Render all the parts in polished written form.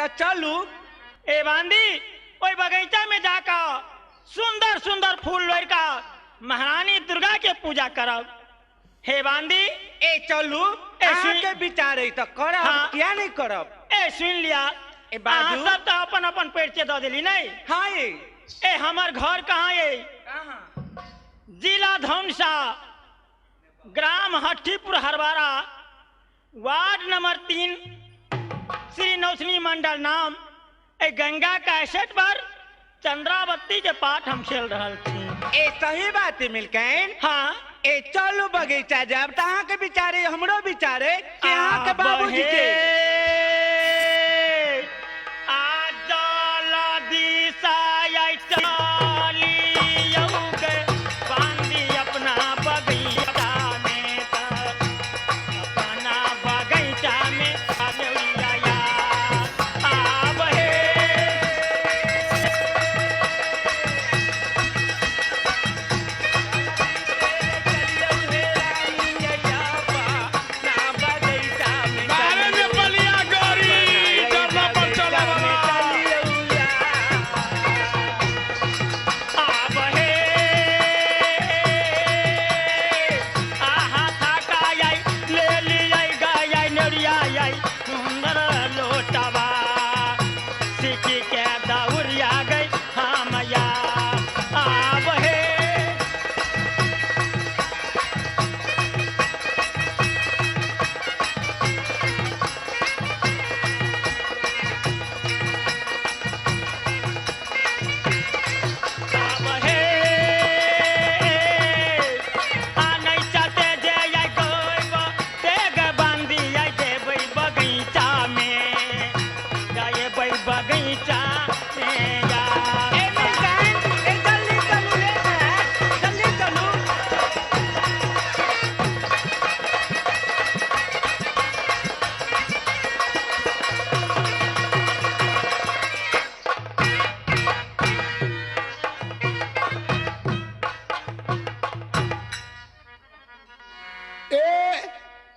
तो चलू। ए बांदी ओई बगीचा में जाकर सुंदर सुंदर फूल लोर का महारानी दुर्गा के पूजा करब। हे बांदी ए चलू। के विचार तो करब। हाँ। क्या नहीं करब। ए सुन लिया ए बाजू। सब तो अपन अपन पेट से दे दिली नहीं। हाँ ए हमार घर कहाँ है? जिला धौनसा, ग्राम हट्टीपुर हरवारा, वार्ड नंबर 3, श्री नौसनी मंडल नाम। ए गंगा का एसेट पर चंद्रावती के पाठ हम खेल रहा थी। ए सही बात है मिलकैन। हाँ ए चलू बगीचा जब तहाँ के विचारे हमरो विचारे कि यहाँ के बाबूजी के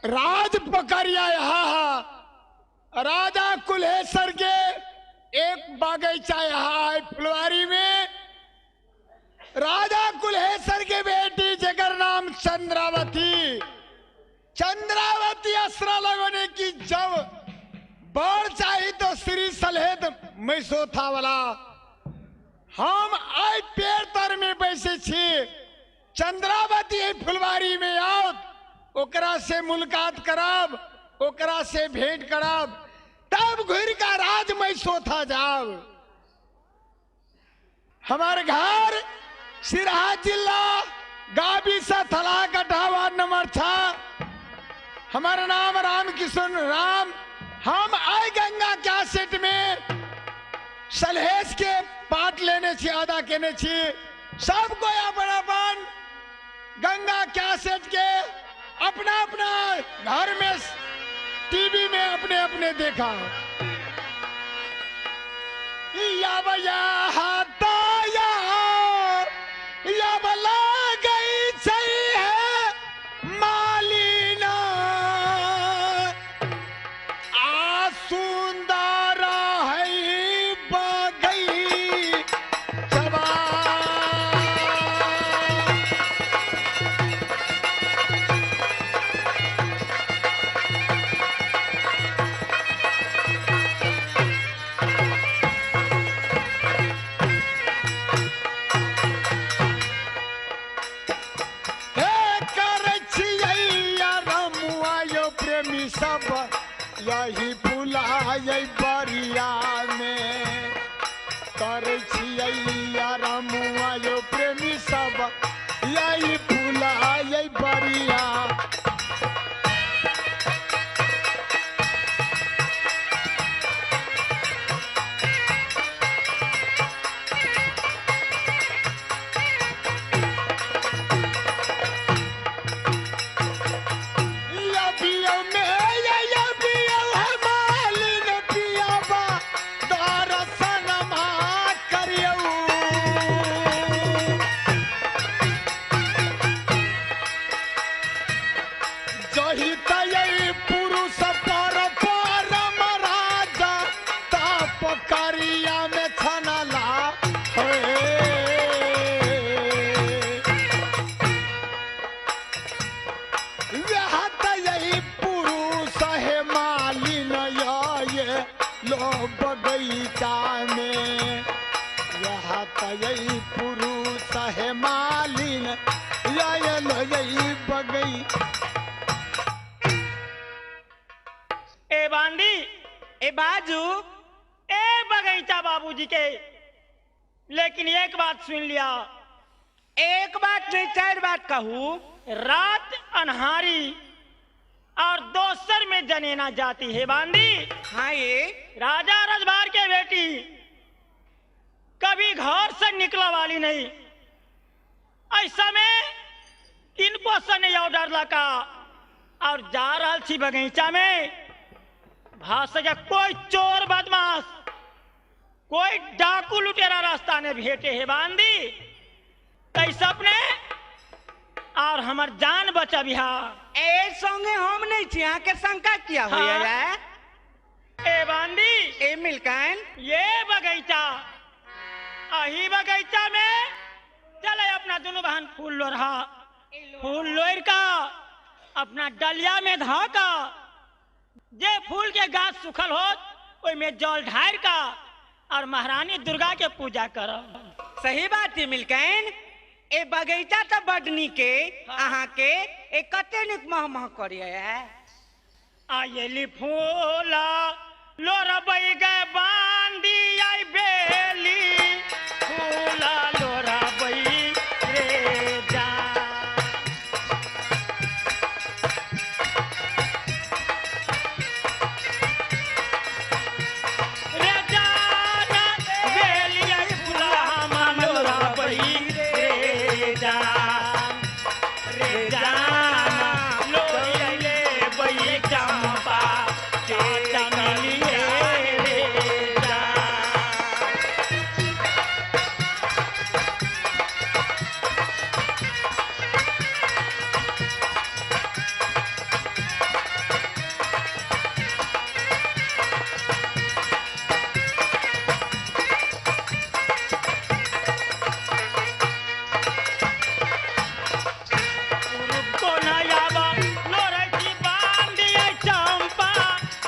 राज पकड़िया राजा कुल्हेश्वर के एक बागीचा यहाँ है फुलवारी में। राजा कुल्हेश्वर के बेटी जगर नाम चंद्रावती। चंद्रावती असरा लगने की जब बढ़ चाहिए तो श्री सलहेद मैसोथा वाला हम आई पेड़ तर में बैसे छे। चंद्रावती फुलवारी में आओ ओकरा से मुलाकात करब, ओकरा से भेंट करब, तब घुर का राज मैसोथा जाब। हमारे घर सिरहा जिला गाबी सा थला कटावा नंबर 6। हमारा नाम राम किशन राम। हम आई गंगा कैसेट में सलहेश के पाठ लेने छी, अदा केने छी। सबको अपन गंगा कैसेट के अपना अपना घर में टीवी में अपने अपने देखा। या भैया हाथाया या बला गई सही है मालिना आ सुंदर है बगई जवा। सब यही फुलाय बरिया में कर रमुआ यो प्रेमी सब यही फुलाय बरिया। पुरुष पर परम राजा यह यही पुरुष है मालिन ये लो बगीचा में, यह यही पुरुष है मालिन ये लो यही बगीचा। ए बांदी ए बाजू ए बगीचा बाबूजी के, लेकिन एक बात सुन लिया, एक बात नहीं 4 बात कहूँ। रात अनहारी और दोसर में जनेना जाती है बांदी। हाँ ये राजा रजबार के बेटी कभी घर से निकला वाली नहीं, ऐसा में किनको से नहीं ऑर्डर लगा और जा रहा थी बगीचा में, भाषा जा कोई चोर बदमाश कोई डाकू लुटेरा रास्ता ने भेटे है बांदी, कई सपने और हमार जान बचा बिहार। ए संगे हम नहीं छी, यहाँ के शंका किया हाँ। हुआ है। ए बांदी ए मिल्कन ये बगीचा, अही बगीचा में चले अपना दोनों बहन फूल लो रहा, फूल लोर का अपना डलिया में धाका, जे फूल के गाछ सुखल हो ओई में जल ढार का और महारानी दुर्गा के पूजा करो। सही बात है मिल्कन। ए बगीचा तो बड निके, अहाँ के ए कते निक मह मह करिए है। आयली फूला लोरबई गए बांदी आई बेली, फूला लोरबई रे जा। रे जाना बेली आई फूला मन लोरबई रे जा, रे जाना लोरी ले बई चंपा के चमेलिए रे जा। को नयाबा लोरठी बांधी आई चंपा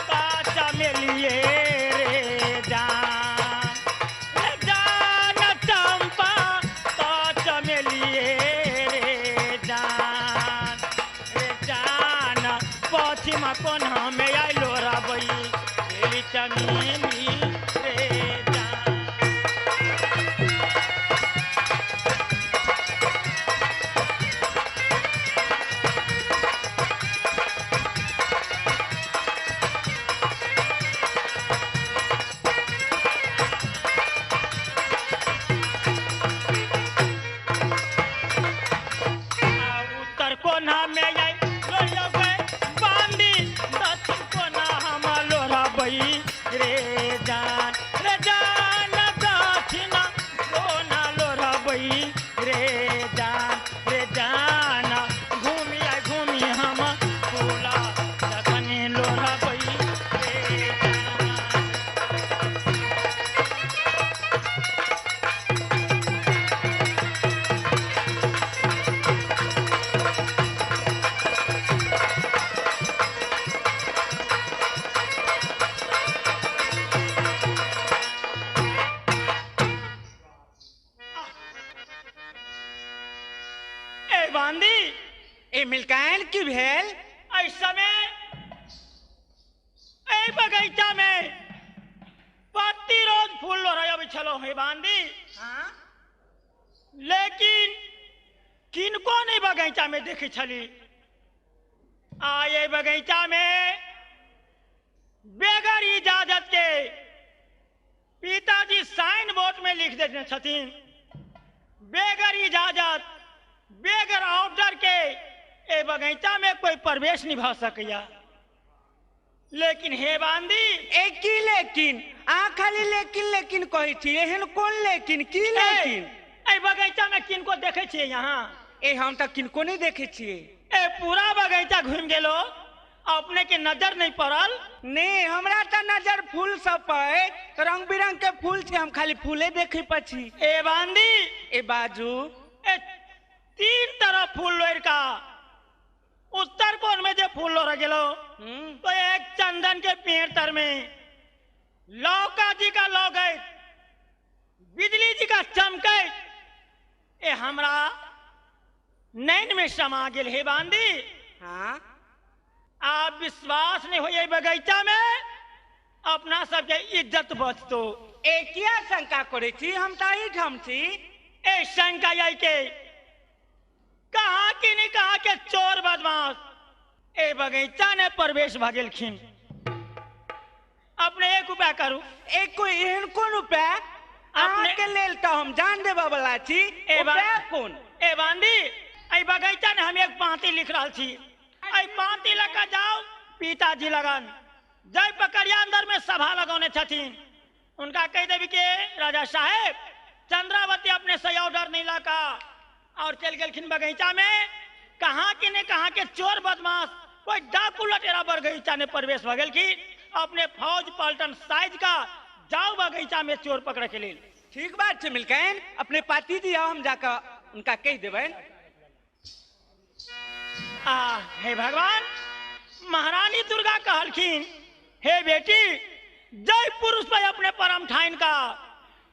का चमेलिए रे जान, रे जान चंपा का चमेलिए रे जान, रे जान पश्चिम कोना में आई लोरा बई बेली चमेली रे जान। उत्तर कोना में आई लोरिया गए बांदी, दक्षिण कोना हम लोरा बई रे जान, रे जान दक्षिण कोना लोरा बई रे जान, रे जान घूमी हम फूला दखनी लोरा बई रे जान। ए बांदी ए मिल्कन की भेल। ऐसा में ए बगीचा में प्रतिरोध फूल लो रहा बिछलो है बांदी, हाँ लेकिन किनको नहीं बगीचा में देखी छली। आए बगीचा में बेगर इजाजत के पिताजी साइन बोर्ड में लिख देते छथिन, बेगर इजाजत बेगर ऑर्डर के ए बगीचा में कोई प्रवेश नहीं भा सकैया। लेकिन हे बांदी एक की लेकिन आ खाली लेकिन लेकिन कही छी, एहन कौन लेकिन की लेकिन। ए बगीचा में किनको देखे छिए यहाँ? ए हम तो किनको नहीं देखे छिए। ए पूरा बगीचा घूम गेलो, अपने के नजर नहीं पड़ल? नहीं हमरा तो नजर फूल सब पे रंग बिरंग के फूल छे, हम खाली फूले देखे पछी। ए बांदी ए बाजू ए 3 तरफ फूल लोर का, उत्तर फूल लो गेलो तो एक चंदन के पेड़ तर में लौका जी का लौके बिजली जी का चमके ए हमरा नैन में समा गेल हे बांदी। हाँ आप विश्वास नहीं हो ये बगीचा में अपना सबके इज्जत बचतो। एकिया शंका करे छी हम ताही ठाम छी। ए शंका यही के कहा कि नहीं कहा के चोर बदमाश ए बगीचा ने प्रवेश भगेलखिन। अपने एक उपाय करू। एक कोई एहन कोन उपाय अपने- के लेल तो हम जान देबा वाला छी। उपाय कोन? ए बांदी ए बगीचा ने हम एक पांति लिख रहा छी। ए पांति लगा जाओ पिताजी लगन जय पकड़िया अंदर में सभा लगौने छथिन। उनका कह देवी के राजा साहेब चंद्रावती अपने से ऑर्डर नहीं लगा और चल गलखिन बगीचा में। कहा कि ने कहा के चोर बदमाश कोई डाकू लटेरा बगीचा ने प्रवेश भगल की अपने फौज पलटन साइज का जाओ बगीचा में चोर पकड़ के लिए। ठीक बात है मिलकैन अपने पाती दिया हम जाकर उनका कह देबन। हे भगवान महारानी दुर्गा कहलखिन हे बेटी जय पुरुष पे अपने परम ठाइन का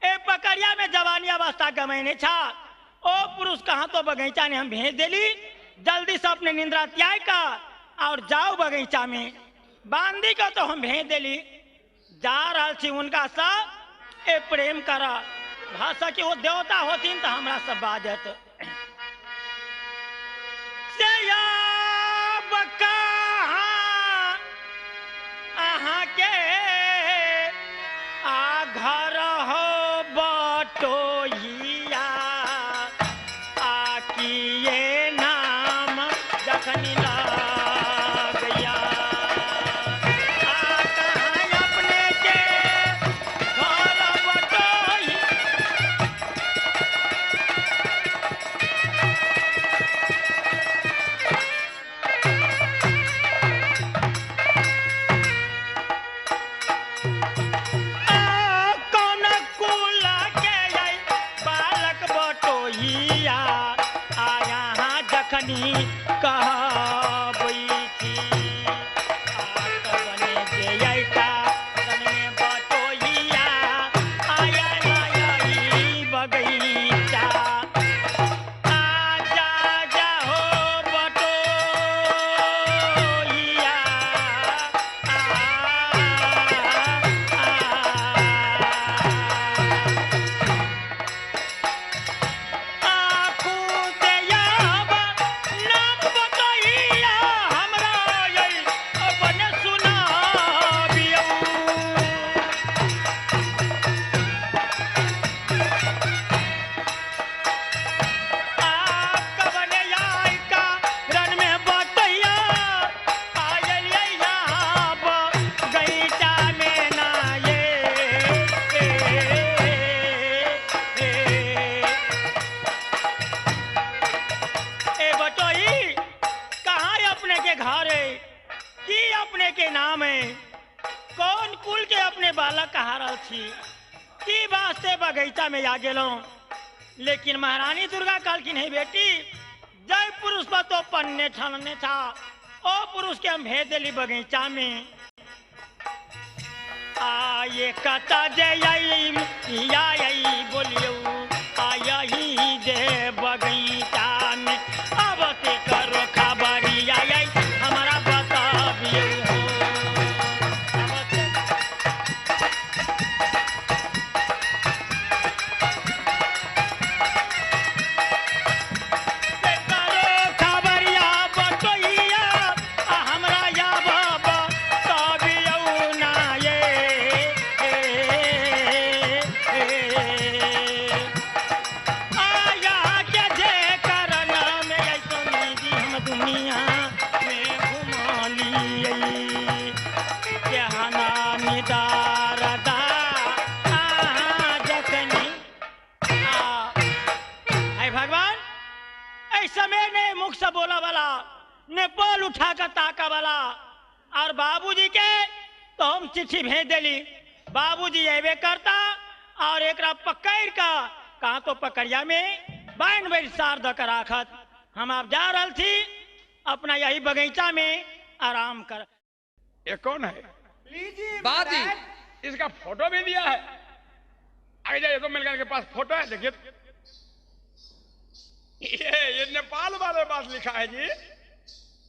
ए पकड़िया में जवानी अवस्था गमैने छा ओ पुरुष कहा तो बगीचा ने हम भेज देली जल्दी से अपने निंद्रा त्याग का और जाओ बगीचा में। बांदी का तो हम भेज देली जा रहा थी उनका सब ए प्रेम करा भाषा की वो देवता होती तो हमरा सब बाजत से अहाँ के आ घर हो बटोहिया आ किए नाम जखनी गया आ कहाँ अपने के घर बटोही बगीचा में आ गेलो। लेकिन महारानी दुर्गा कहलखिन हे बेटी जय पुरुष पर तो पन्ने ठनने था ओ पुरुष के हम भेज दिली बगीचा में आ ये कता जय बोलियो आया ही जे बगीचा में अब ते करो खबरी आई हमारा बताबियो बोला वाला ने बोल उठा कर ताका वाला और बाबूजी के तो हम चिट्ठी भेज दिली। बाबूजी अबे करता और एक पकड़ का कहा तो पकड़िया में बाइन बड़ी सार धकर आखत हम आप जा रही थी अपना यही बगीचा में आराम कर। ये कौन है? लीजिए बादी। महाराज। इसका फोटो भी दिया है। आगे जाइए तो मिलकर के पास फोटो है, देखिए। ये नेपाल वाले बात लिखा है जी।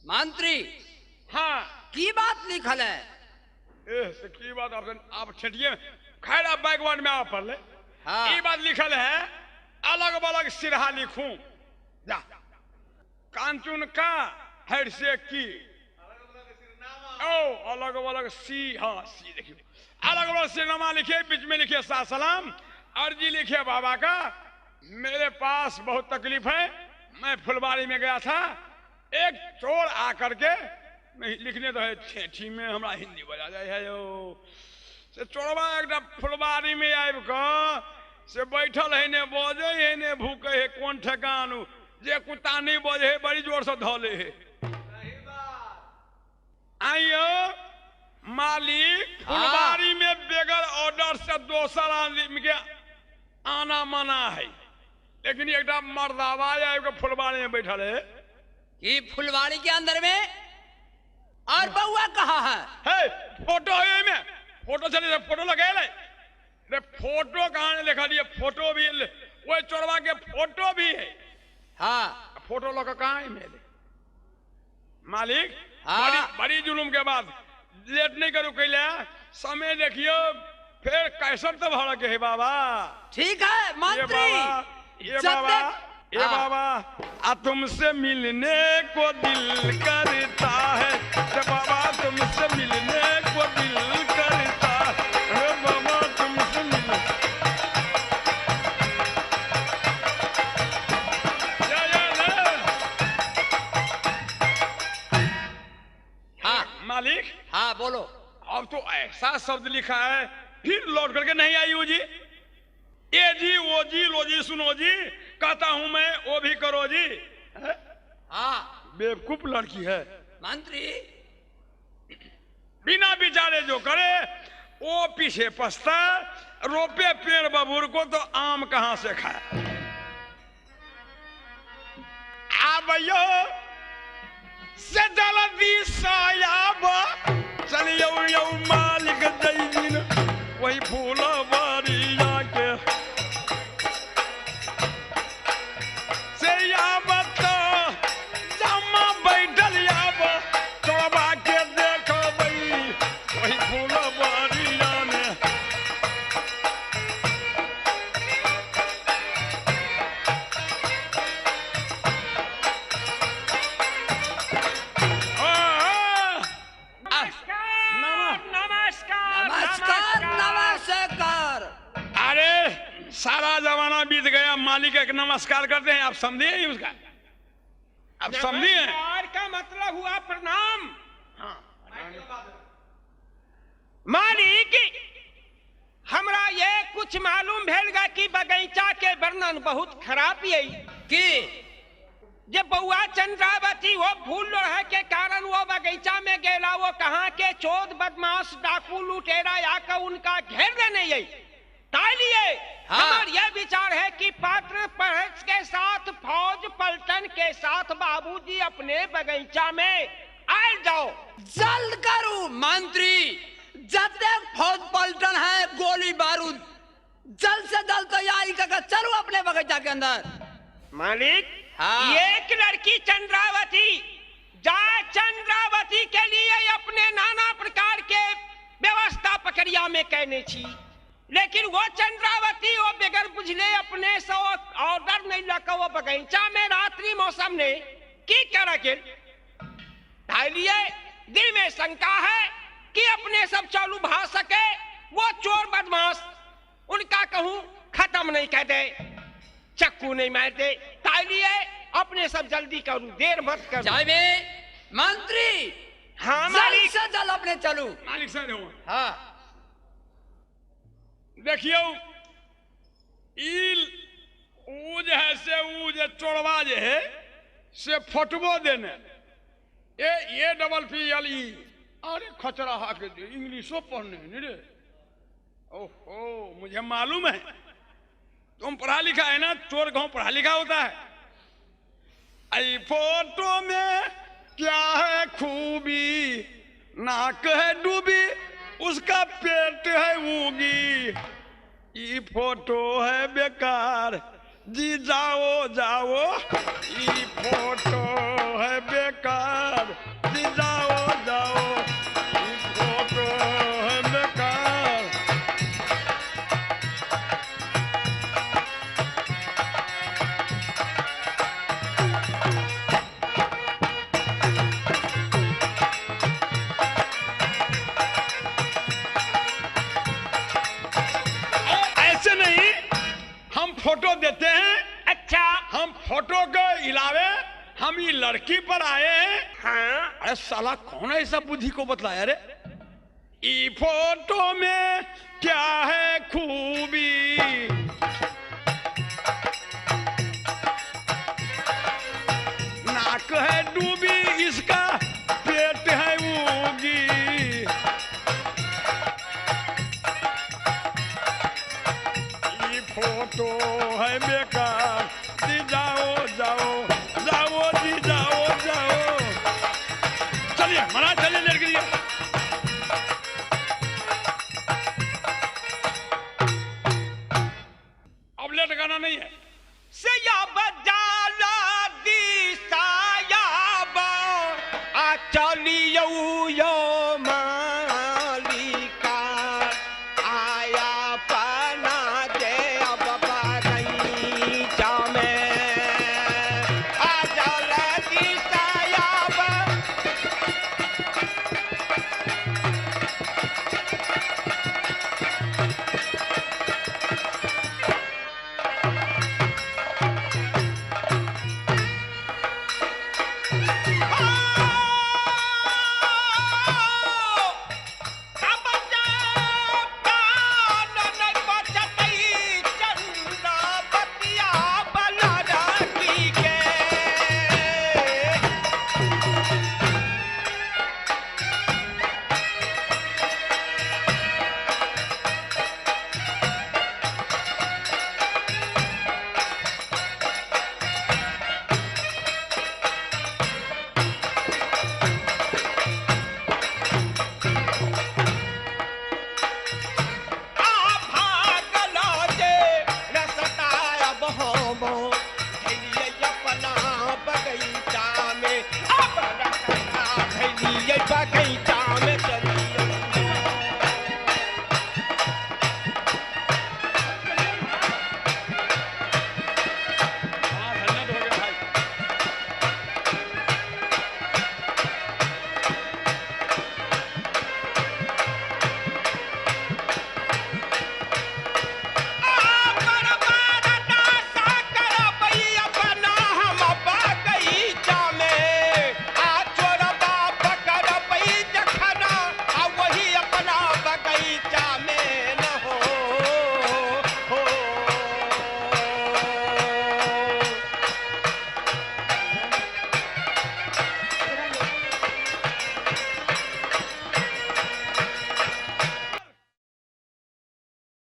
मंत्री हाँ, की बात लिखल है? से की बात आप छठिए। खैर आप बैकवर्ड में आप पढ़ ले। हाँ। ये बात लिखल है, अलग अलग सिरहा लिखूं जा। कांचुन का हेड से की ओ अलग अलग सी, हाँ सी देखिए। अलग अलग सिरनामा लिखे, बीच में लिखे साथ सलाम, अर्जी लिखे बाबा का। मेरे पास बहुत तकलीफ है, मैं फुलबाड़ी में गया था, एक चोर आकर के लिखने तो है छेठी में हमरा हिंदी बजा जाए है यो से चोरवा एकदम फुलबाड़ी में आबि क से बैठल है ने बजे है ने भूखे है कौन ठेकान जे कुत्ता नहीं बजे है बड़ी जोर से धोले है। आइयो मालिक फुलबाड़ी में बेगर ऑर्डर से दोसर आदमी के आना मना है, लेकिन एकदम मर्दावा आबि के फुलबाड़ी में बैठल है। कि फुलवाड़ी के अंदर में और बउआ कहाँ है? फोटो है में, फोटो चले फोटो लगे रे, फोटो कहाँ लिखा दिया? फोटो भी वो चोरवा के फोटो भी है। हाँ। फोटो लगा कहाँ है मेरे मालिक? हाँ। बड़ी जुलूम के बाद लेट नहीं करो कैले, समय देखियो फिर कैसन तो भाड़ा के है बाबा। ठीक है मंत्री। ये जब बाबा, तक- ये हाँ। बाबा आ तुमसे मिलने को दिल करता है, जब बाबा तुमसे मिलने को दिल करता है, बाबा तुमसे मिलने। हाँ मालिक हाँ बोलो। अब तो ऐसा शब्द लिखा है, फिर लौट करके नहीं आई वो जी। ये जी वो जी लो जी सुनो जी, कहता हूं मैं वो भी करो जी। हाँ बेवकूफ लड़की है, मंत्री। बिना विचारे जो करे वो पीछे पछता। रोपे पेड़ बबूर को तो आम कहां से खाए। आबयो से जल्दी सायाब चलियो यो मालिक जैन वही फूल बारिया के से आब तो जमा बैठल आब चोरबा के देखबै वही फूल बारिया में। नमस्कार नमस्कार। अरे सारा जमाना बीत गया, मालिक एक नमस्कार करते हैं, आप समझे ही उसका? आप समझे? नमस्कार का मतलब हुआ प्रणाम। मालिक हमरा ये कुछ मालूम भेलगा कि बगीचा के वर्णन बहुत खराब यही कि जे बउआ चंद्रावती वो फूल लोढ़े के कारण वो बगीचा में गेला, वो कहाँ के चोद बदमाश डाकू लुटेरा आकर उनका घेर लेने यही तालिए। हाँ। हमार यह विचार है कि पात्र पहस के साथ फौज पलटन के साथ बाबूजी अपने बगीचा में आ जाओ। जल्द करूं मंत्री, जब तक फौज पलटन है गोली बारूद जल्द से जल्द तैयारी करके चलो अपने बगीचा के अंदर। मालिक हाँ। एक लड़की चंद्रावती जा चंद्रावती के लिए अपने नाना प्रकार के व्यवस्था प्रक्रिया में कहने छी, लेकिन वो चंद्रावती वो बगैर बुझले अपने से ऑर्डर नहीं लगा वो बगीचा में रात्रि मौसम ने की कर के लिए दिल में शंका है कि अपने सब चालू भा सके, वो चोर बदमाश उनका कहूं खत्म नहीं कर दे, चक्कू नहीं मार दे। तालिए अपने सब जल्दी करूं, देर मत कर। जाइए मंत्री। हाँ जल्द मालिक। से जल्द अपने चलू। मालिक सर हो हाँ देखियो ऊ जो है से ऊ जो चोरवा जो है से फोटो देने ये डबल पी एल ई। अरे खचरा हाके इंग्लिशो पढ़ने नहीं रे। ओहो मुझे मालूम है तुम पढ़ा लिखा है ना, चोर गांव पढ़ा लिखा होता है। आई फोटो में क्या है खूबी नाक है डूबी उसका पेट है ऊंगी, ये फोटो है बेकार जी जाओ जाओ, ये फोटो है बेकार जी जाओ जाओ, ये फोटो है बेकार। ऐसे नहीं हम फोटो देते हैं, अच्छा हम फोटो के अलावे हम ये लड़की पर आए हैं। हाँ अरे साला कौन है ऐसा बुद्धि को बतलाया रे? ई फोटो में क्या है खूबी, नाक है डूबी इसका पेट है ऊंगी, ई फोटो है बेकार जी जाओ जाओ जाओ जी जाओ जाओ। चलिए महाराज चलिए लड़की लिए। अब लेट गाना नहीं है। सया बजाला दिसाया बा आ चलियो यो